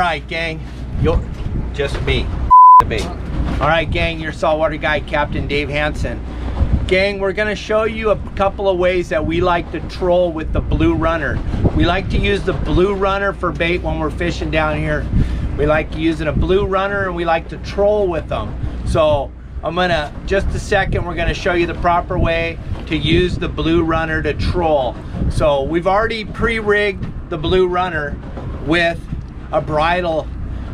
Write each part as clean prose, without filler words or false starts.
right, gang. You'll just me. The bait. All right, gang. Your saltwater guide, Captain Dave Hansen. Gang, we're gonna show you a couple of ways that we like to troll with the Blue Runner. We like to use the Blue Runner for bait when we're fishing down here. We like using a Blue Runner and we like to troll with them. So I'm gonna, just a second, we're gonna show you the proper way to use the Blue Runner to troll. So we've already pre-rigged the Blue Runner with a bridle.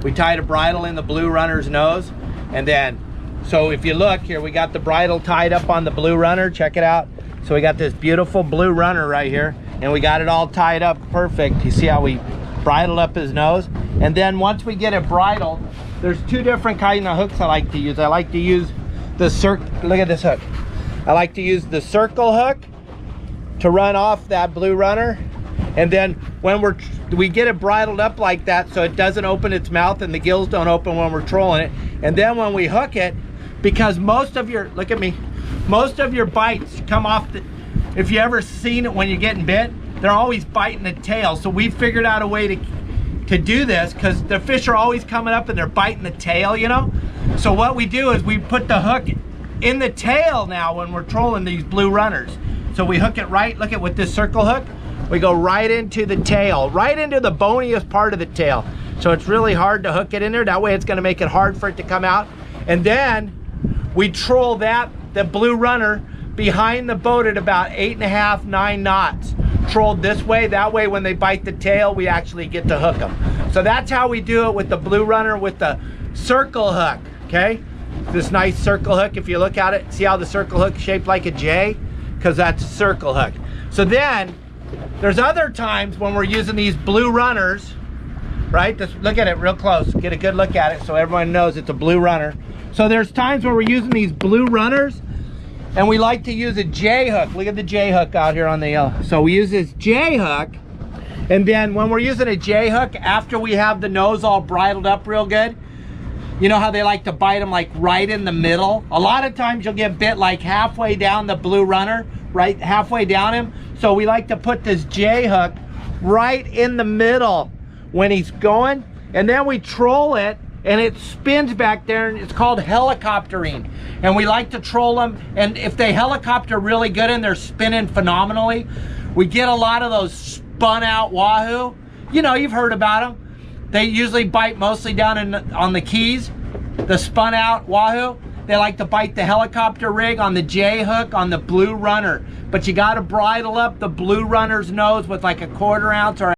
We tied a bridle in the Blue Runner's nose, and then, so if you look here, we got the bridle tied up on the Blue Runner. Check it out. So we got this beautiful Blue Runner right here, and we got it all tied up perfect. You see how we bridled up his nose? And then once we get it bridled, there's two different kind of hooks I like to use. I like to use the look at this hook. I like to use the circle hook to run off that Blue Runner. And then when we get it bridled up like that so it doesn't open its mouth and the gills don't open when we're trolling it. And then when we hook it, because most of your, look at me, most of your bites come off the, if you ever seen it when you're getting bit, they're always biting the tail. So we figured out a way to do this, because the fish are always coming up and they're biting the tail, you know? So what we do is we put the hook in the tail now when we're trolling these Blue Runners. So we hook it right, look at with this circle hook, we go right into the tail, right into the boniest part of the tail. So it's really hard to hook it in there. That way it's gonna make it hard for it to come out. And then we troll the Blue Runner behind the boat at about 8.5, 9 knots. Trolled this way, that way when they bite the tail, we actually get to hook them. So that's how we do it with the Blue Runner with the circle hook, okay? This nice circle hook, if you look at it, see how the circle hook is shaped like a J? Because that's a circle hook. So then, there's other times when we're using these Blue Runners, right? Just look at it real close, get a good look at it so everyone knows it's a Blue Runner. So there's times where we're using these Blue Runners and we like to use a J hook. Look at the J hook out here on the yellow. So we use this J hook, and then when we're using a J hook, after we have the nose all bridled up real good, you know how they like to bite them like right in the middle? A lot of times you'll get bit like halfway down the Blue Runner, right halfway down him. So we like to put this J hook right in the middle when he's going, and then we troll it and it spins back there, and it's called helicoptering. And we like to troll them, and if they helicopter really good and they're spinning phenomenally, we get a lot of those spun out wahoo. You know, you've heard about them. They usually bite mostly down on the Keys, the spun out wahoo. They like to bite the helicopter rig on the J hook on the Blue Runner. But you gotta bridle up the Blue Runner's nose with like a 1/4 ounce or